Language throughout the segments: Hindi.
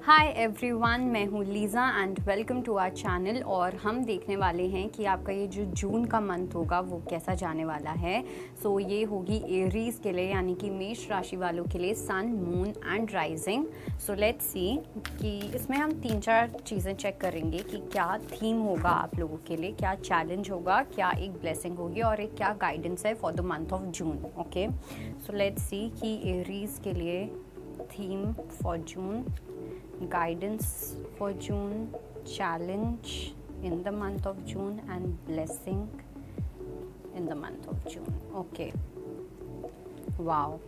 हाय एवरीवन, मैं हूँ Lisa and welcome to our channel. और हम देखने वाले हैं कि आपका ये जो जून का मंथ होगा वो कैसा जाने वाला है। सो ये होगी एरीज के लिए, यानी कि मेष राशि वालों के लिए sun, moon and rising. So let's see कि इसमें हम 3-4 चीज़ें चेक करेंगे कि क्या थीम होगा आप लोगों के लिए, क्या चैलेंज होगा, क्या एक ब्लेसिंग होगी और एक क्या गाइडेंस है for the month of June. Okay, so let's see कि एरीज के लिए theme for June, guidance for June, challenge in the month of June and blessing in the month of June. Okay, wow,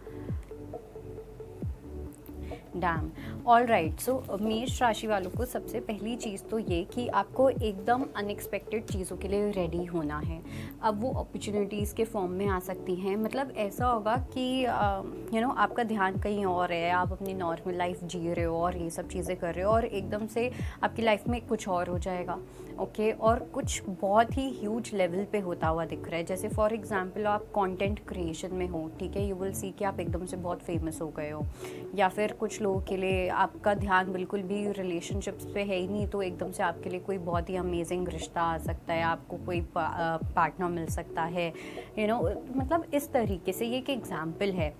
damn. All right, so मेष राशि वालों को सबसे पहली चीज़ तो ये कि आपको एकदम अनएक्सपेक्टेड चीज़ों के लिए रेडी होना है। अब वो अपॉर्चुनिटीज़ के फॉर्म में आ सकती हैं। मतलब ऐसा होगा कि आपका ध्यान कहीं और है, आप अपनी नॉर्मल लाइफ जी रहे हो और ये सब चीज़ें कर रहे हो और एकदम से आपकी लाइफ में कुछ और हो जाएगा। ओके, और कुछ बहुत ही ह्यूज लेवल पे होता हुआ दिख रहा है। जैसे फॉर एग्जांपल आप कंटेंट क्रिएशन में हो, ठीक है, यू विल सी कि आप एकदम से बहुत फेमस हो गए हो। या फिर कुछ लोगों के लिए आपका ध्यान बिल्कुल भी रिलेशनशिप्स पे है ही नहीं, तो एकदम से आपके लिए कोई बहुत ही अमेजिंग रिश्ता आ सकता है, आपको कोई पार्टनर मिल सकता है। मतलब इस तरीके से ये एक एग्जाम्पल है।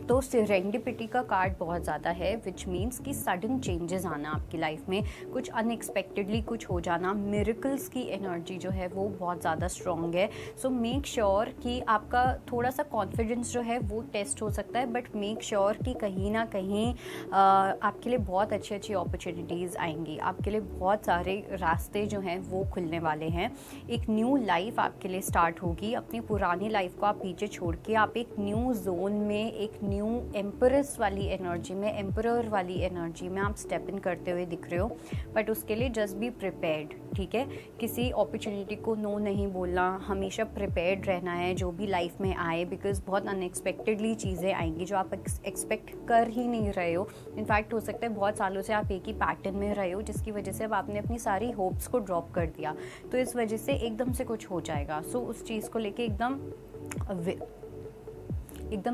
तो सेरेंडिपिटी का कार्ड बहुत ज़्यादा है, विच मीन्स कि सडन चेंजेस आना आपकी लाइफ में, कुछ अनएक्सपेक्टेडली कुछ हो जाना। मिरेकल्स की एनर्जी जो है वो बहुत ज़्यादा स्ट्रॉन्ग है। सो मेक श्योर कि आपका थोड़ा सा कॉन्फिडेंस जो है वो टेस्ट हो सकता है, बट मेक श्योर कि कहीं ना कहीं आपके लिए बहुत अच्छी अच्छी अपॉर्चुनिटीज़ आएंगी, आपके लिए बहुत सारे रास्ते जो हैं वो खुलने वाले हैं। एक न्यू लाइफ आपके लिए स्टार्ट होगी। अपनी पुरानी लाइफ को आप पीछे छोड़ के आप एक न्यू जोन में, एक न्यू एम्परस वाली एनर्जी में, एम्परर वाली एनर्जी में आप स्टेप इन करते हुए दिख रहे हो। बट उसके लिए जस्ट बी प्रिपेयर्ड, ठीक है। किसी अपॉर्चुनिटी को नो नहीं बोलना, हमेशा प्रिपेयर्ड रहना है जो भी लाइफ में आए, बिकॉज बहुत अनएक्सपेक्टेडली चीज़ें आएंगी जो आप एक्सपेक्ट कर ही नहीं रहे हो। इनफैक्ट हो सकता है बहुत सालों से आप एक ही पैटर्न में रहे हो, जिसकी वजह से अब आपने अपनी सारी होप्स को ड्रॉप कर दिया, तो इस वजह से एकदम से कुछ हो जाएगा। सो उस चीज़ को लेके एकदम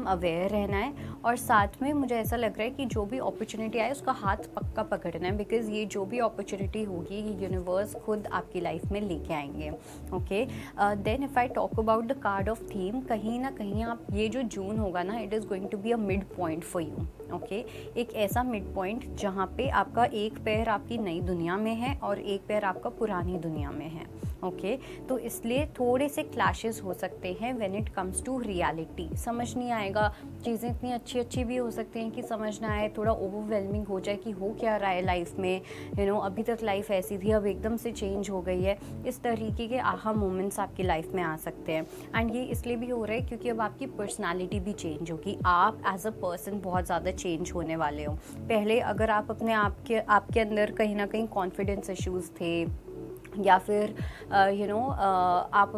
अवेयर रहना है। और साथ में मुझे ऐसा लग रहा है कि जो भी अपॉर्चुनिटी आए उसका हाथ पक्का पकड़ना है, बिकॉज ये जो भी अपॉर्चुनिटी होगी ये यूनिवर्स खुद आपकी लाइफ में लेके आएंगे। Okay, then if I talk about the card of theme, कहीं ना कहीं आप ये जो जून होगा ना, it is going to be a mid point for you. Okay, एक ऐसा मिड पॉइंट जहाँ पे आपका एक पैर आपकी नई दुनिया में है और एक पैर आपका पुरानी दुनिया में है। ओके, तो इसलिए थोड़े से क्लैशेस हो सकते हैं when it comes to reality. समझ नहीं आएगा, चीज़ें इतनी अच्छी अच्छी भी हो सकती हैं कि समझ ना आए, थोड़ा ओवरवेलमिंग हो जाए कि हो क्या रहा है लाइफ में। अभी तक लाइफ ऐसी थी, अब एकदम से चेंज हो गई है। इस तरीके के आहा मोमेंट्स आपकी लाइफ में आ सकते हैं। एंड ये इसलिए भी हो रहा है क्योंकि अब आपकी पर्सनैलिटी भी चेंज होगी। आप एज अ पर्सन बहुत ज़्यादा चेंज होने वाले हो। पहले अगर आप आपके अंदर कहीं ना कहीं कॉन्फिडेंस इश्यूज थे, या फिर आप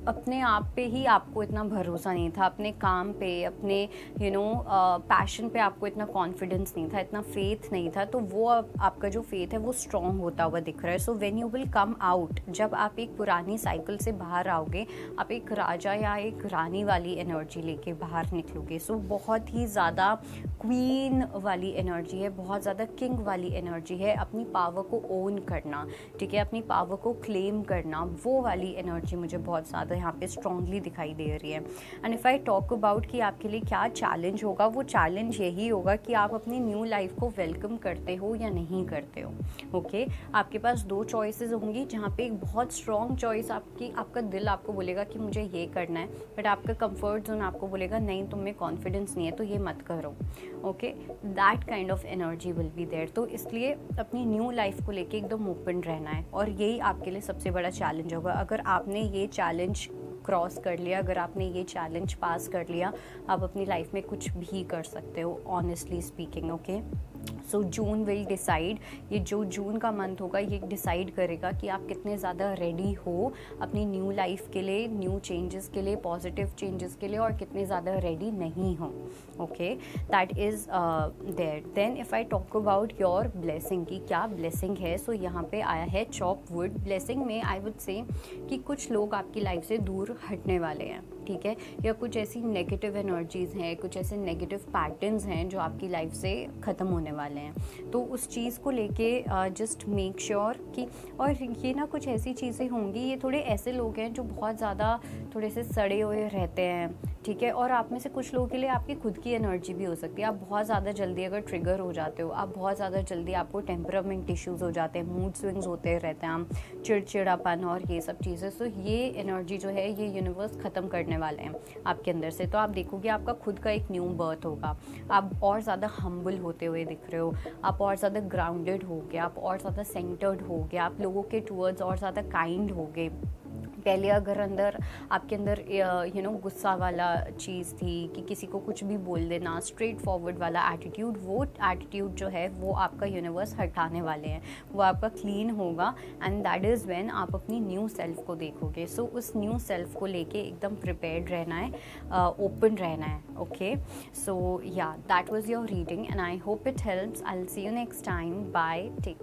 अपने आप पे ही आपको इतना भरोसा नहीं था, अपने काम पे, अपने पैशन पे आपको इतना कॉन्फिडेंस नहीं था, इतना फेथ नहीं था, तो वो आपका जो फेथ है वो स्ट्रॉन्ग होता हुआ दिख रहा है। So when you will come out, जब आप एक पुरानी साइकिल से बाहर आओगे, आप एक राजा या एक रानी वाली एनर्जी लेके बाहर निकलोगे। सो बहुत ही ज़्यादा क्वीन वाली एनर्जी है, बहुत ज़्यादा किंग वाली एनर्जी है। अपनी पावर को ओन करना, ठीक है, अपनी पावर को क्लेम करना, वो वाली एनर्जी मुझे बहुत ज़्यादा यहाँ पे स्ट्रांगली दिखाई दे रही है। And if I talk about कि आपके लिए क्या चैलेंज होगा, वो चैलेंज यही होगा कि आप अपनी न्यू लाइफ को वेलकम करते हो या नहीं करते हो। ओके, आपके पास 2 चॉइसेस होंगी, जहाँ पे एक बहुत स्ट्रॉन्ग चॉइस आपका दिल आपको बोलेगा कि मुझे ये करना है, बट आपका कंफर्ट जोन आपको बोलेगा नहीं, तुम में कॉन्फिडेंस नहीं है तो ये मत करो। Okay, that kind of energy will be there. तो इसलिए अपनी न्यू लाइफ को लेके एकदम ओपन रहना है, और यही आपके लिए सबसे बड़ा चैलेंज होगा। अगर आपने ये चैलेंज क्रॉस कर लिया, अगर आपने ये चैलेंज पास कर लिया, आप अपनी लाइफ में कुछ भी कर सकते हो, honestly speaking. Okay, so June will decide, ये जो जून का मंथ होगा ये डिसाइड करेगा कि आप कितने ज़्यादा रेडी हो अपनी न्यू लाइफ के लिए, न्यू चेंजेस के लिए, पॉजिटिव चेंजेस के लिए, और कितने ज़्यादा रेडी नहीं हो। Okay, that is there. Then if I talk about your blessing की क्या ब्लेसिंग है, सो यहाँ पे आया है चॉप वुड। ब्लेसिंग में आई वुड से कि कुछ लोग आपकी लाइफ से दूर हटने वाले हैं, ठीक है, या कुछ ऐसी नेगेटिव एनर्जीज़ हैं, कुछ ऐसे नेगेटिव पैटर्न्स हैं जो आपकी लाइफ से ख़त्म होने वाले वाले हैं। तो उस चीज़ को लेके जस्ट मेक श्योर कि, और ये ना कुछ ऐसी चीज़ें होंगी, ये थोड़े ऐसे लोग हैं जो बहुत ज़्यादा थोड़े से सड़े हुए रहते हैं, ठीक है। और आप में से कुछ लोगों के लिए आपकी खुद की एनर्जी भी हो सकती है, आप बहुत ज़्यादा जल्दी अगर ट्रिगर हो जाते हो, आप बहुत ज़्यादा जल्दी, आपको टेम्परामेंट इश्यूज़ हो जाते हैं, मूड स्विंग्स होते रहते हैं, हम चिड़चिड़ापन और ये सब चीज़ें। सो ये एनर्जी जो है ये यूनिवर्स ख़त्म करने वाले हैं आपके अंदर से। तो आप देखोगे आपका खुद का एक न्यू बर्थ होगा, आप और ज़्यादा हम्बल होते हुए दिख रहे हो, आप और ज़्यादा ग्राउंडेड हो गए, आप और ज़्यादा सेंटर्ड हो गए, आप लोगों के टूवर्ड्स और ज़्यादा काइंड हो गए। पहले अगर आपके अंदर गुस्सा वाला चीज़ थी कि किसी को कुछ भी बोल देना, स्ट्रेट फॉरवर्ड वाला एटीट्यूड, वो एटीट्यूड जो है वो आपका यूनिवर्स हटाने वाले हैं, वो आपका क्लीन होगा। एंड दैट इज़ व्हेन आप अपनी न्यू सेल्फ को देखोगे। सो उस न्यू सेल्फ को लेके एकदम प्रिपेयर्ड रहना है, ओपन रहना है। ओके, सो या that was your reading and I hope it helps. I will see you next time. Bye, take